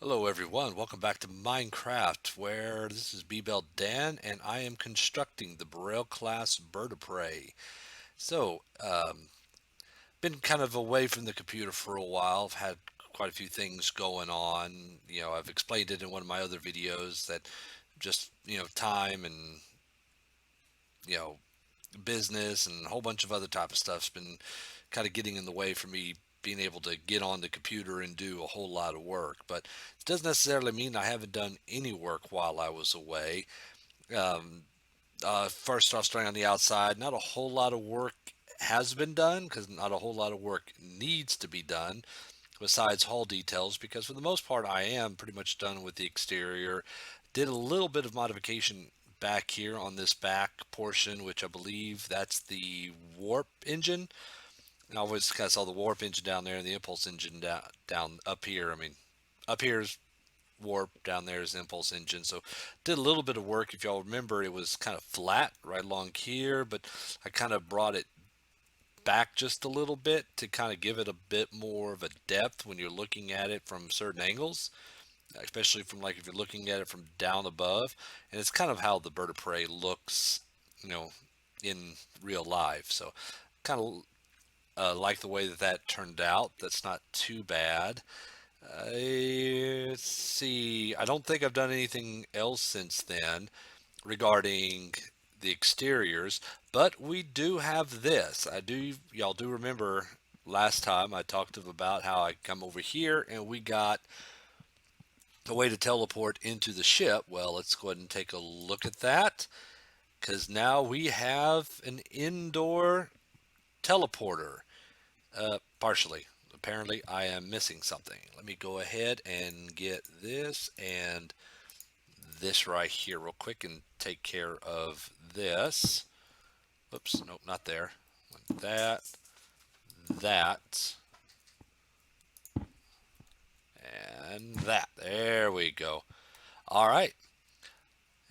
Hello everyone, welcome back to Minecraft, where this is B-Bell Dan, and I am constructing the Burrell class bird of prey. Been kind of away from the computer for a while. I've had quite a few things going on. I've explained it in one of my other videos that just, time and, you know, business and a whole bunch of other type of stuff's been kind of getting in the way for me being able to get on the computer and do a whole lot of work. But it doesn't necessarily mean I haven't done any work while I was away. Um, First off, starting on the outside, not a whole lot of work has been done because not a whole lot of work needs to be done besides hull details, because for the most part I am pretty much done with the exterior. Did a little bit of modification back here on this back portion, which I believe that's the warp engine. And I always kind of saw the warp engine down there and the impulse engine down up here. I mean, up here is warp, down there is impulse engine. So did a little bit of work. If y'all remember, it was kind of flat right along here, but I kind of brought it back just a little bit to kind of give it a bit more of a depth when you're looking at it from certain angles, especially from like if you're looking at it from down above. And it's kind of how the bird of prey looks, you know, in real life. So kind of like the way that that turned out. That's not too bad. Let's see. I don't think I've done anything else since then regarding the exteriors, but we do have this. Y'all do remember last time I talked about how I come over here and we got a way to teleport into the ship. Well, let's go ahead and take a look at that because now we have an indoor teleporter. Partially. Apparently, I am missing something. Let me go ahead and get this and this right here real quick and take care of this. Oops, nope, not there. That, that, and that. There we go. All right.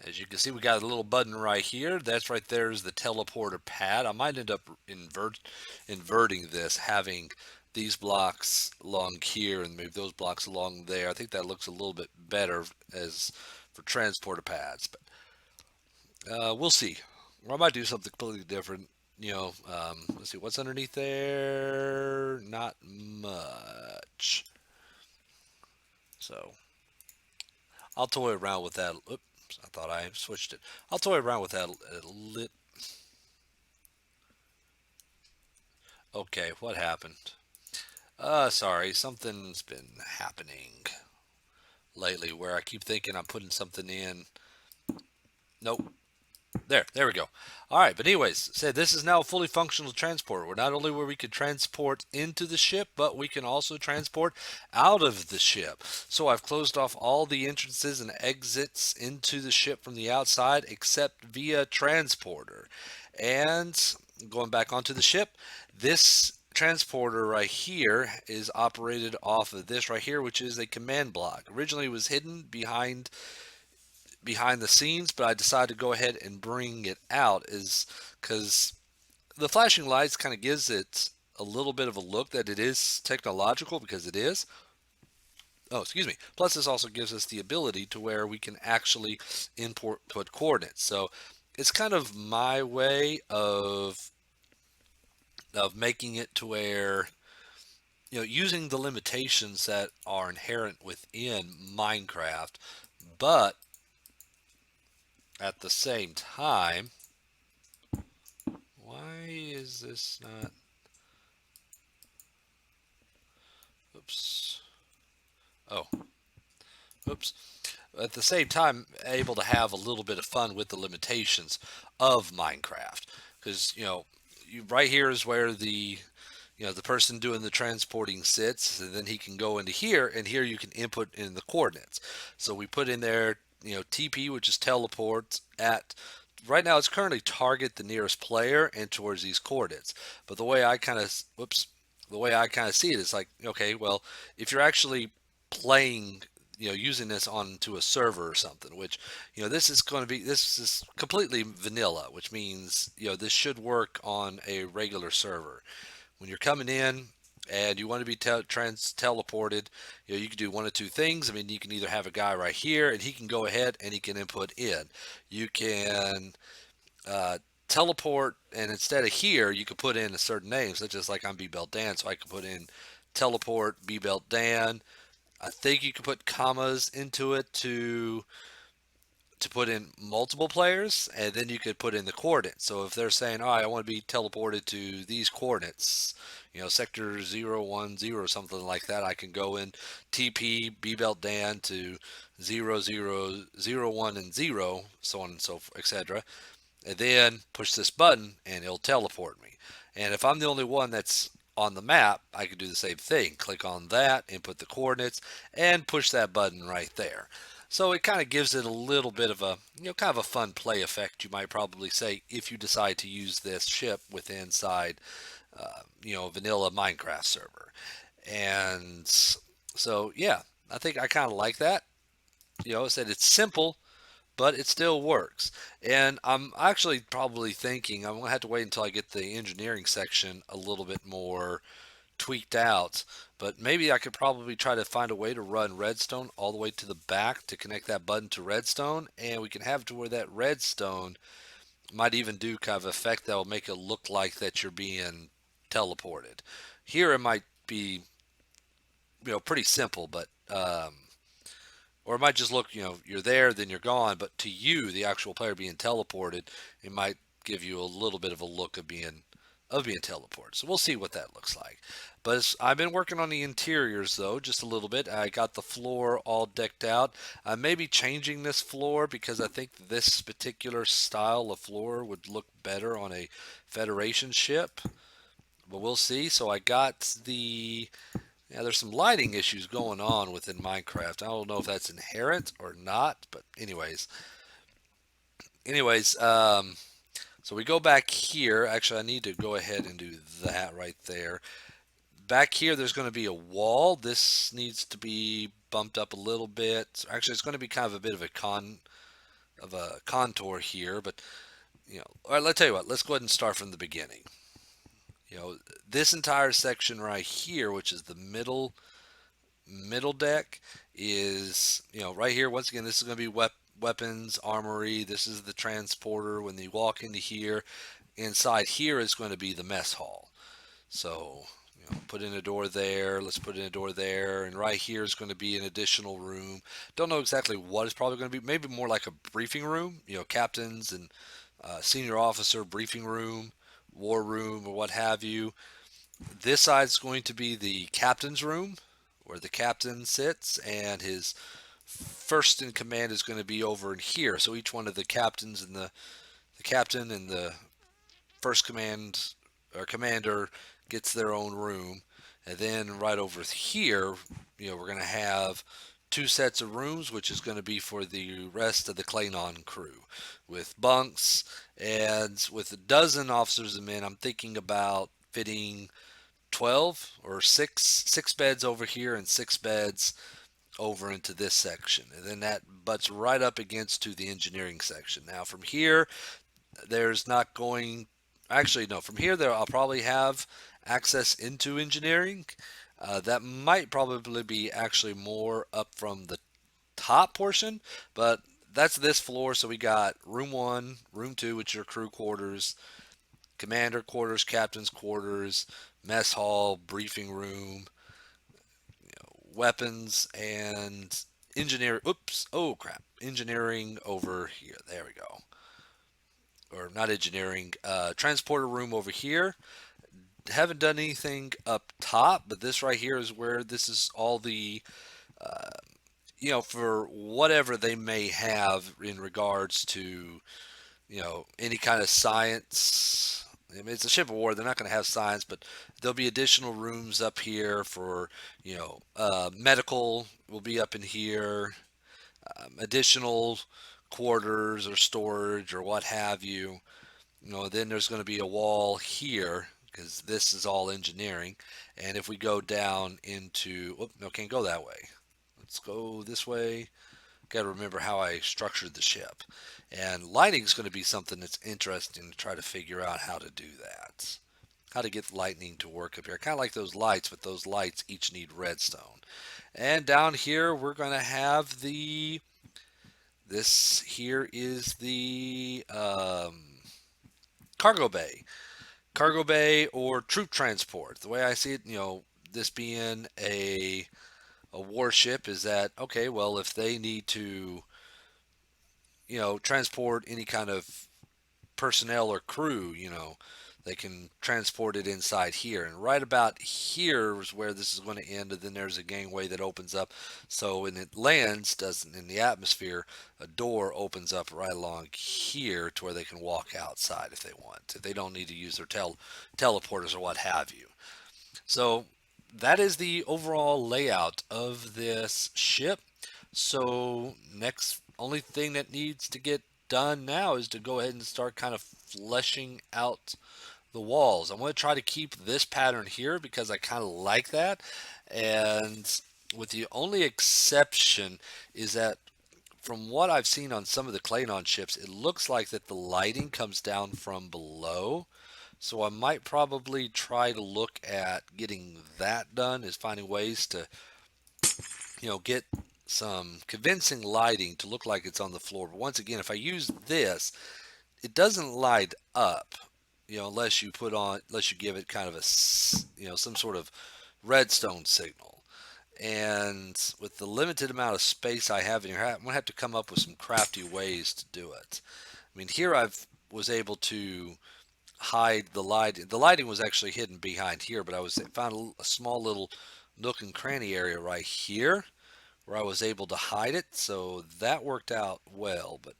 As you can see, we got a little button right here. That's right there is the teleporter pad. I might end up inverting this, having these blocks along here and maybe those blocks along there. I think that looks a little bit better as for transporter pads, but we'll see. Or I might do something completely different. Let's see what's underneath there. Not much. So I'll toy around with that. Oops, I thought I switched it. I'll toy around with that a lit. Okay, what happened? Sorry, something's been happening lately where I keep thinking I'm putting something in. Nope. There we go. All right, but anyways, said this is now a fully functional transporter. Where not only where we could transport into the ship, but we can also transport out of the ship. So I've closed off all the entrances and exits into the ship from the outside, except via transporter. And going back onto the ship, this transporter right here is operated off of this right here, which is a command block. Originally, it was hidden behind the scenes, but I decided to go ahead and bring it out is because the flashing lights kind of gives it a little bit of a look that it is technological because it is. Oh, excuse me. Plus, this also gives us the ability to where we can actually import put coordinates. So it's kind of my way of making it to where using the limitations that are inherent within Minecraft, but at the same time, why is this not? Oops. Oh, oops. At the same time, able to have a little bit of fun with the limitations of Minecraft, because right here is where the person doing the transporting sits, and then he can go into here, and here you can input in the coordinates. So we put in there, TP, which is teleport at. Right now, it's currently target the nearest player and towards these coordinates. But the way I kind of see it is like, okay, well, if you're actually playing, using this onto a server or something, which, this is completely vanilla, which means, this should work on a regular server. When you're coming in and you want to be teleported, you can do one of two things. I mean, you can either have a guy right here, and he can go ahead and he can input in. You can uh, teleport, and instead of here, you could put in a certain name, such as like I'm B Belt Dan, so I could put in teleport B Belt Dan. I think you could put commas into it to put in multiple players, and then you could put in the coordinates. So if they're saying, "Oh, I want to be teleported to these coordinates," sector 010 something like that, I can go in TP B Belt Dan to 0001 and 0, so on and so forth, etc., and then push this button and it'll teleport me. And if I'm the only one that's on the map, I can do the same thing. Click on that, input the coordinates, and push that button right there. So it kind of gives it a little bit of a, kind of a fun play effect, you might probably say, if you decide to use this ship with inside, vanilla Minecraft server. And so, yeah, I think I kind of like that. I said it's simple, but it still works. And I'm actually probably thinking I'm going to have to wait until I get the engineering section a little bit more tweaked out. But maybe I could probably try to find a way to run redstone all the way to the back to connect that button to redstone. And we can have it to where that redstone might even do kind of effect that will make it look like that you're being teleported. Here it might be, pretty simple, but or it might just look, you're there, then you're gone. But to you, the actual player being teleported, it might give you a little bit of a look of being teleported. So we'll see what that looks like. But I've been working on the interiors though, just a little bit. I got the floor all decked out. I may be changing this floor because I think this particular style of floor would look better on a Federation ship. But we'll see. So I got the yeah, there's some lighting issues going on within Minecraft. I don't know if that's inherent or not, but anyways, so we go back here. Actually, I need to go ahead and do that right there. Back here, there's going to be a wall. This needs to be bumped up a little bit. Actually, it's going to be kind of a bit of a contour here, but all right. Let's tell you what. Let's go ahead and start from the beginning. This entire section right here, which is the middle deck, is right here. Once again, this is going to be weapons armory. This is the transporter. When you walk into here, inside here is going to be the mess hall. So put in a door there. Let's put in a door there, and right here is going to be an additional room. Don't know exactly what it's probably going to be. Maybe more like a briefing room. Captains and senior officer briefing room, war room, or what have you. This side is going to be the captain's room, where the captain sits, and his first in command is going to be over in here. So each one of the captains and the captain and the first command or commander gets their own room. And then right over here, we're going to have two sets of rooms, which is going to be for the rest of the Klingon crew, with bunks. And with a dozen officers and men, I'm thinking about fitting 12 or six beds over here and six beds over into this section, and then that butts right up against to the engineering section. Now from here, there's not going actually no from here there I'll probably have access into engineering. That might probably be actually more up from the top portion, but that's this floor. So we got room 1, room 2, which are crew quarters, commander quarters, captain's quarters, mess hall, briefing room, weapons, and engineer. Oops. Oh crap. Engineering over here. There we go. Or not engineering. Transporter room over here. Haven't done anything up top, but this right here is where this is all the for whatever they may have in regards to any kind of science. I mean, it's a ship of war. They're not going to have science, but there'll be additional rooms up here for, medical will be up in here, additional quarters or storage or what have you. Then there's going to be a wall here because this is all engineering. And if we go down into, oh, no, can't go that way. Let's go this way. Got to remember how I structured the ship. And lighting is going to be something that's interesting to try to figure out how to do that. how to get lightning to work up here. Kind of like those lights, but those lights each need redstone. And down here, we're going to have this here is the cargo bay. Cargo bay or troop transport. The way I see it, this being a warship is that, okay, well, if they need to, transport any kind of personnel or crew, they can transport it inside here. And right about here is where this is going to end. And then there's a gangway that opens up. So when it lands, doesn't in the atmosphere, a door opens up right along here to where they can walk outside if they want. If they don't need to use their teleporters or what have you. So that is the overall layout of this ship. So next, only thing that needs to get done now is to go ahead and start kind of fleshing out the walls. I'm going to try to keep this pattern here because I kind of like that. And with the only exception is that from what I've seen on some of the Klingon ships, it looks like that the lighting comes down from below. So I might probably try to look at getting that done, is finding ways to, get some convincing lighting to look like it's on the floor. But once again, if I use this, it doesn't light up, unless you give it kind of some sort of redstone signal. And with the limited amount of space I have in here, I'm gonna have to come up with some crafty ways to do it. I mean, here I've was able to hide the light. The lighting was actually hidden behind here, but I was found a small little nook and cranny area right here where I was able to hide it. So that worked out well. But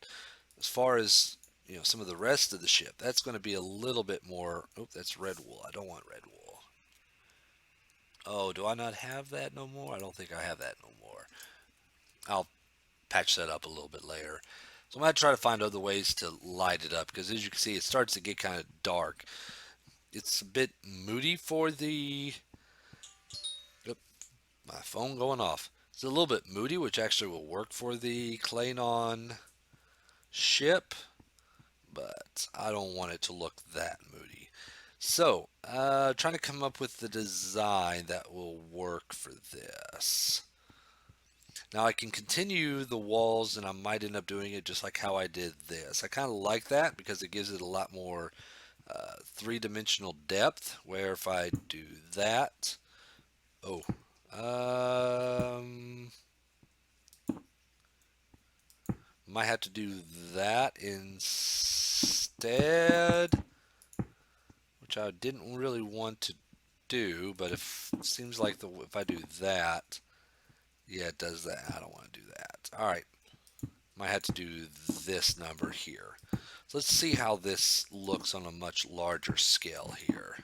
as far as some of the rest of the ship, that's going to be a little bit more. Oh, that's red wool. I don't want red wool. Oh, do I not have that no more? I don't think I have that no more. I'll patch that up a little bit later. So I'm going to try to find other ways to light it up because as you can see, it starts to get kind of dark. It's a bit moody for the. Oop, my phone going off. It's a little bit moody, which actually will work for the Klingon ship, but I don't want it to look that moody. So, trying to come up with the design that will work for this. Now I can continue the walls and I might end up doing it just like how I did this. I kind of like that because it gives it a lot more three-dimensional depth, where if I do that, oh, um, might have to do that instead, which I didn't really want to do, but if it seems like if I do that, yeah, it does that. I don't want to do that. All right, might have to do this number here. So let's see how this looks on a much larger scale here.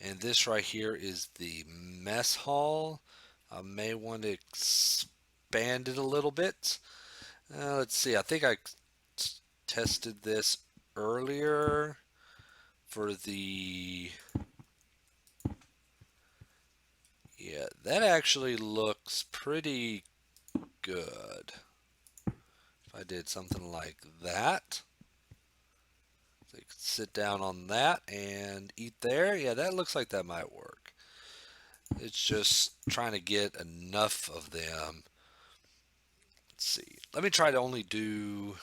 And this right here is the mess hall. I may want to expand it a little bit. Let's see. I think I tested this earlier for the. Yeah, that actually looks pretty good. If I did something like that. So you could sit down on that and eat there. Yeah, that looks like that might work. It's just trying to get enough of them. Let's see. Let me try to only do.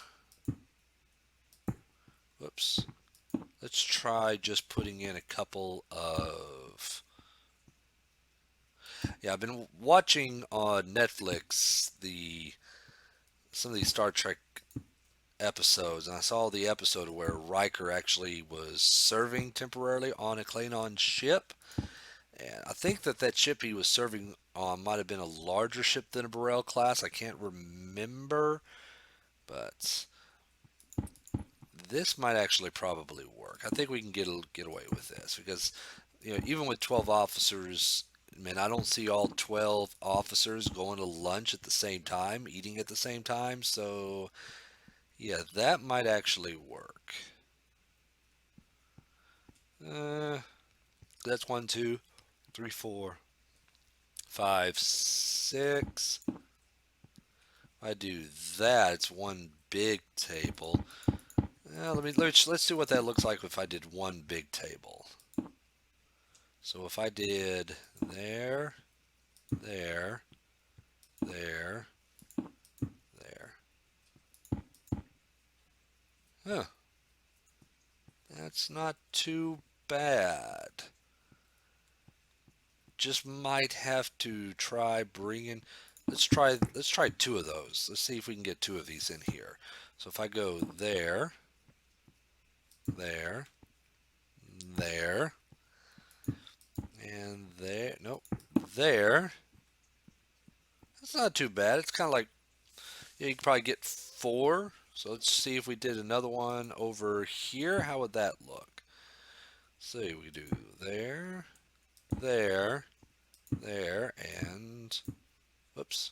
Whoops. Let's try just putting in a couple of. Yeah, I've been watching on Netflix some of these Star Trek episodes, and I saw the episode where Riker actually was serving temporarily on a Klingon ship. And I think that ship he was serving on might have been a larger ship than a Burrell class. I can't remember, but this might actually probably work. I think we can get away with this because even with 12 officers, man, I don't see all 12 officers going to lunch at the same time, eating at the same time. So yeah, that might actually work. That's one, two, three, four, five, six. I do that. It's one big table. let's see what that looks like if I did one big table. So if I did there, there, there, there. Huh, that's not too bad. Just might have to try bringing. Let's try two of those. Let's see if we can get two of these in here. So if I go there, there, there, and there. Nope, there. That's not too bad. It's kind of like, yeah, you could probably get four. So let's see if we did another one over here. How would that look? See, we do there, there, there, and whoops.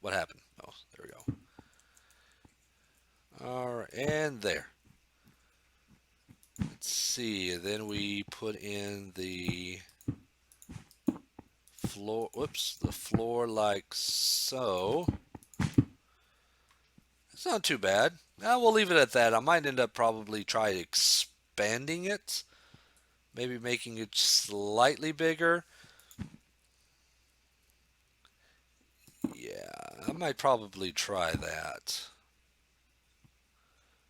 What happened? Oh, there we go. All right, and there. Let's see. Then we put in the floor. Whoops, the floor like so. It's not too bad. We'll leave it at that. I might end up probably try expanding it, maybe making it slightly bigger. Yeah, I might probably try that.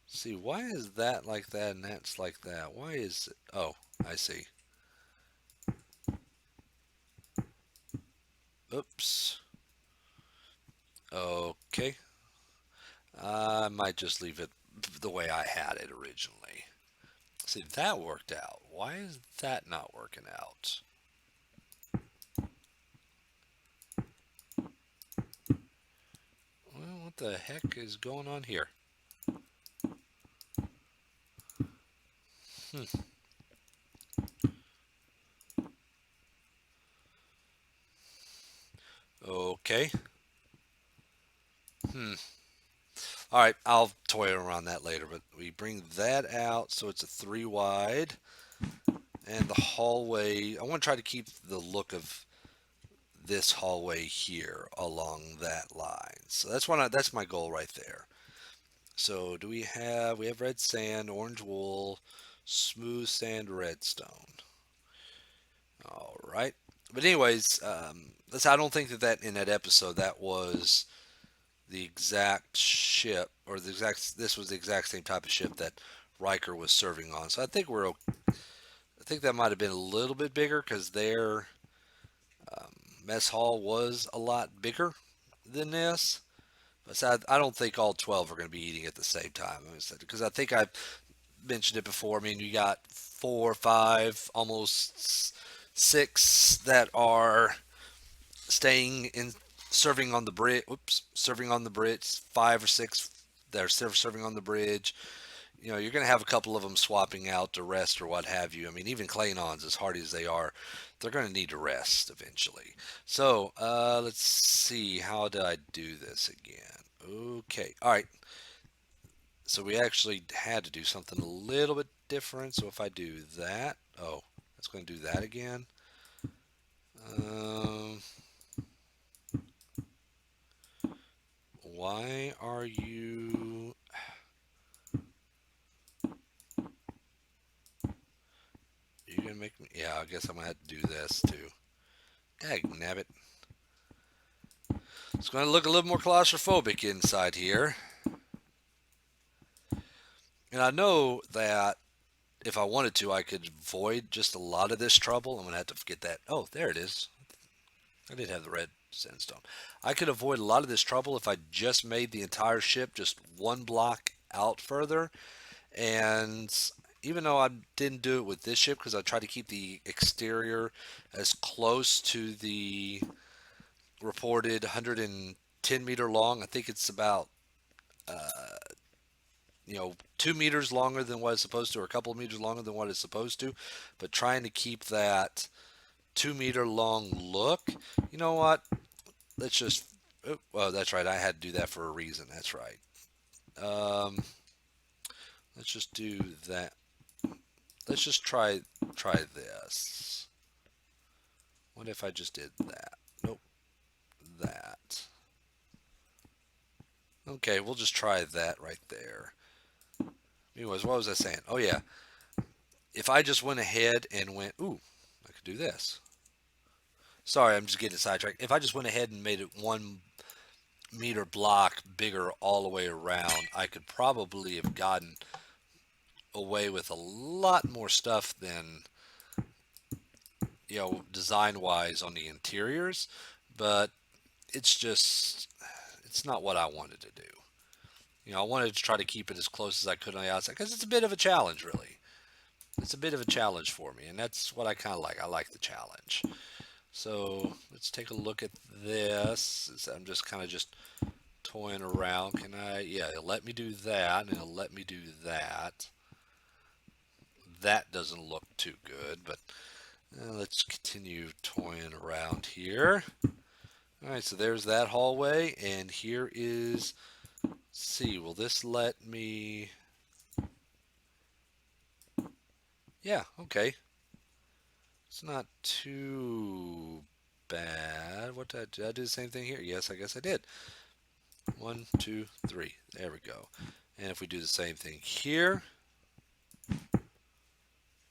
See, why is that like that and that's like that? Why is it? Oh, I see. Oops. Okay. I might just leave it the way I had it originally. See, that worked out. Why is that not working out? Well, what the heck is going on here? Hmm. Okay. Hmm. All right, I'll toy around that later, but we bring that out so it's a three wide. And the hallway, I want to try to keep the look of this hallway here along that line. So that's my goal right there. So do we have red sand, orange wool, smooth sand, redstone. All right. But anyways, I don't think that in that episode that was the exact ship or this was the exact same type of ship that Riker was serving on. So I think I think that might have been a little bit bigger because their mess hall was a lot bigger than this. But so I don't think all 12 are going to be eating at the same time. Because I think I've mentioned it before. I mean, you got 4, 5, almost 6 that are staying in serving on the bridge. Oops, serving on the bridge. 5 or 6 that are serving on the bridge. You know, you're going to have a couple of them swapping out to rest or what have you. I mean, even Klingons, as hardy as they are, they're going to need to rest eventually. So let's see. How did I do this again? Okay. All right. So we actually had to do something a little bit different. So if I do that, oh, it's going to do that again. Um, why are you? You gonna make me? Yeah, I guess I'm gonna have to do this too. Dag nabbit. It's gonna look a little more claustrophobic inside here. And I know that if I wanted to, I could avoid just a lot of this trouble. I'm gonna have to get that. Oh, there it is. I did have the red sandstone. I could avoid a lot of this trouble if I just made the entire ship just one block out further. And even though I didn't do it with this ship because I tried to keep the exterior as close to the reported 110-meter long, I think it's about 2 meters longer than what it's supposed to, or a couple of meters longer than what it's supposed to, but trying to keep that 2 meter long look. You know what? Let's just. Oh, that's right. I had to do that for a reason. That's right. Um, let's just do that. Let's just try this. What if I just did that? Nope. That. Okay, we'll just try that right there. Anyways, what was I saying? Oh yeah, if I just went ahead and went, ooh, I could do this. Sorry, I'm just getting sidetracked. If I just went ahead and made it 1 meter block bigger all the way around, I could probably have gotten away with a lot more stuff than, design wise on the interiors. But it's just, it's not what I wanted to do. I wanted to try to keep it as close as I could on the outside because it's a bit of a challenge, really. It's a bit of a challenge for me, and that's what I kind of like. I like the challenge. So let's take a look at this. I'm just kind of just toying around. Can I? Yeah, it'll let me do that, and it'll let me do that. That doesn't look too good, but let's continue toying around here. All right, so there's that hallway, and here is. Let's see, will this let me? Yeah, okay. It's not too bad. What did I do the same thing here? Yes, I guess I did. 1, 2, 3. There we go. And if we do the same thing here,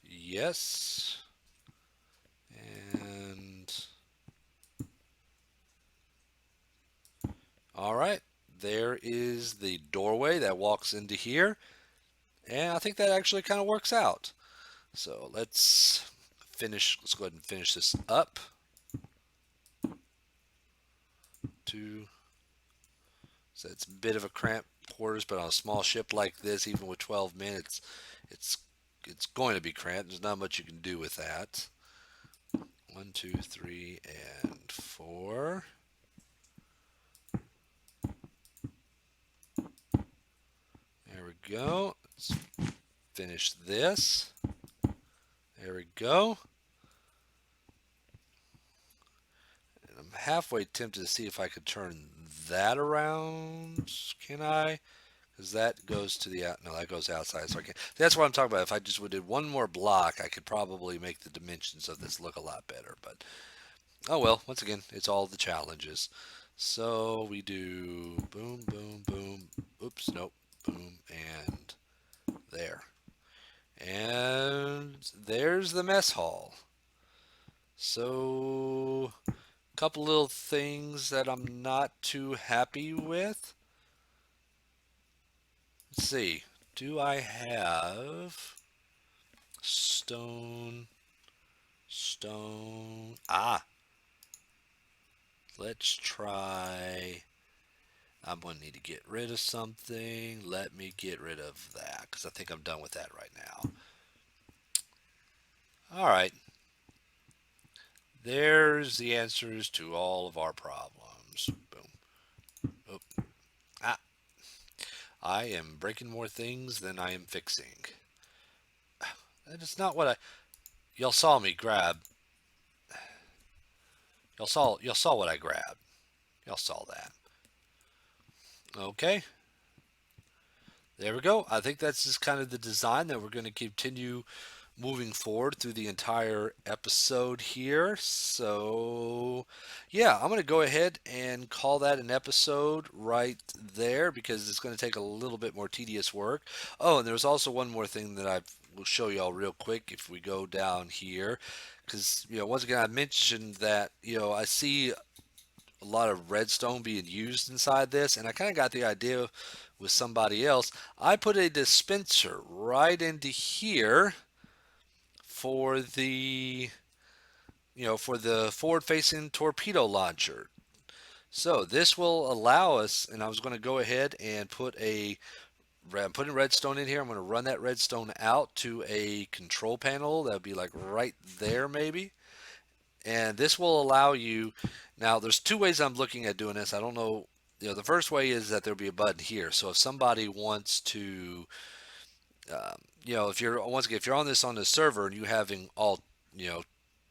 yes. And all right, there is the doorway that walks into here. And I think that actually kind of works out. So let's finish. Let's go ahead and finish this up. 2. So it's a bit of a cramped quarters, but on a small ship like this, even with 12 men, it's it's going to be cramped. There's not much you can do with that. 1, 2, 3, and 4. There we go. Let's finish this. There we go. And I'm halfway tempted to see if I could turn that around. Can I? Because that goes to the out. No, that goes outside. So I can't. That's what I'm talking about. If I just would do one more block, I could probably make the dimensions of this look a lot better. But oh well. Once again, it's all the challenges. So we do boom, boom, boom. Oops, nope. Boom and there. And there's the mess hall. So a couple little things that I'm not too happy with. Let's see. Do I have stone? Stone. Let's try. I'm going to need to get rid of something. Let me get rid of that because I think I'm done with that right now. All right. There's the answers to all of our problems. Boom. Oh, ah, I am breaking more things than I am fixing. That is not what I. Y'all saw me grab. Y'all saw what I grabbed. Y'all saw that. Okay. There we go. I think that's just kind of the design that we're going to continue moving forward through the entire episode here. So, yeah, I'm going to go ahead and call that an episode right there because it's going to take a little bit more tedious work. Oh, and there's also one more thing that I will show y'all real quick if we go down here. Because, once again, I mentioned that, I see a lot of redstone being used inside this, and I kind of got the idea with somebody else. I put a dispenser right into here for the forward facing torpedo launcher. So this will allow us, and I was going to go ahead and I'm putting redstone in here. I'm going to run that redstone out to a control panel. That would be like right there maybe. And this will allow you, now there's 2 ways I'm looking at doing this. I don't know, the first way is that there'll be a button here. So if somebody wants to, if you're, once again, if you're on the server and you having all,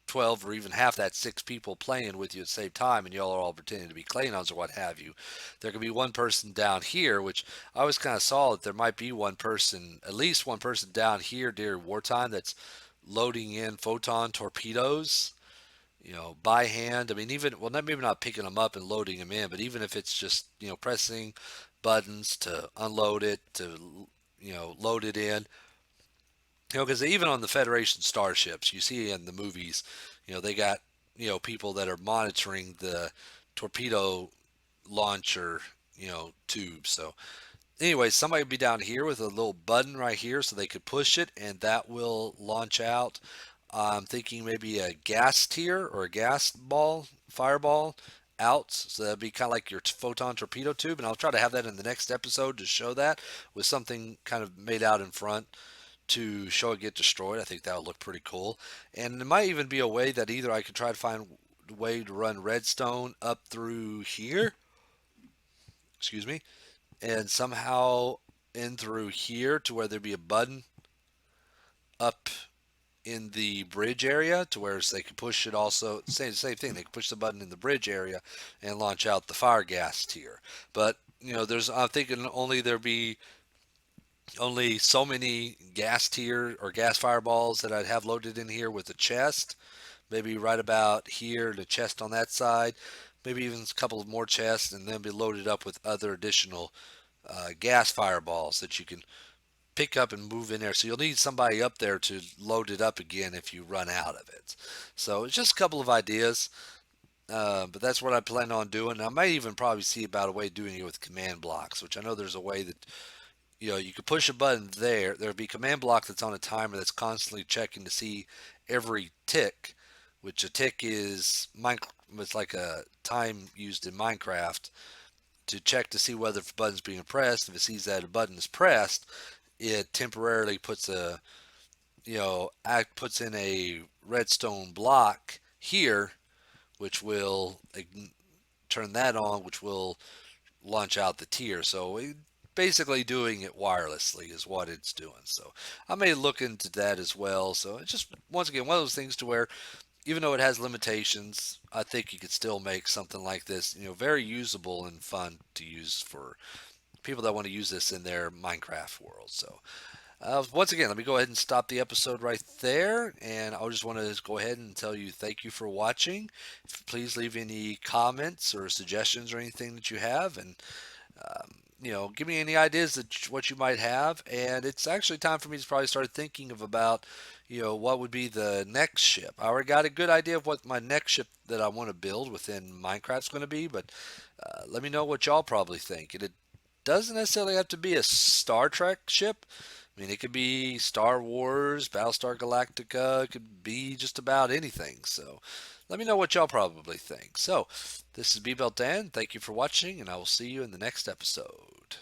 12 or even half that 6 people playing with you at the same time and y'all are all pretending to be Klingons or what have you, there could be one person down here, which I always kind of saw that there might be one person, at least one person down here during wartime that's loading in photon torpedoes, by hand. I mean, even, well, maybe not picking them up and loading them in, but even if it's just, pressing buttons to unload it, to loaded in. Because even on the Federation starships, you see in the movies, they got people that are monitoring the torpedo launcher, tube. So anyway, somebody would be down here with a little button right here so they could push it and that will launch out. I'm thinking maybe a gas tier or a gas ball, fireball out. So that'd be kind of like your photon torpedo tube. And I'll try to have that in the next episode to show that with something kind of made out in front to show it get destroyed. I think that would look pretty cool. And it might even be a way that either I could try to find a way to run redstone up through here, excuse me, and somehow in through here to where there'd be a button up in the bridge area to where they could push it also same thing, they could push the button in the bridge area and launch out the fire gas tier. But there's I'm thinking only there be only so many gas tier or gas fireballs that I'd have loaded in here with the chest. Maybe right about here, the chest on that side. Maybe even a couple of more chests, and then be loaded up with other additional gas fireballs that you can pick up and move in there. So you'll need somebody up there to load it up again if you run out of it. So it's just a couple of ideas, but that's what I plan on doing. I might even probably see about a way of doing it with command blocks, which I know there's a way that you could push a button there. There'd be a command block that's on a timer that's constantly checking to see every tick, which a tick is it's like a time used in Minecraft to check to see whether the button's being pressed. If it sees that a button is pressed, it temporarily puts puts in a redstone block here, which will turn that on, which will launch out the tier. So basically doing it wirelessly is what it's doing. So I may look into that as well. So it's just once again one of those things to where even though it has limitations, I think you could still make something like this, very usable and fun to use for people that want to use this in their Minecraft world. So once again, let me go ahead and stop the episode right there. And I just want to go ahead and tell you thank you for watching. Please leave any comments or suggestions or anything that you have. And give me any ideas that what you might have. And it's actually time for me to probably start thinking of about, what would be the next ship. I already got a good idea of what my next ship that I want to build within Minecraft's going to be, but let me know what y'all probably think. And it doesn't necessarily have to be a Star Trek ship. I mean, it could be Star Wars, Battlestar Galactica. It could be just about anything. So let me know what y'all probably think. So this is B Belt Dan. Thank you for watching, and I will see you in the next episode.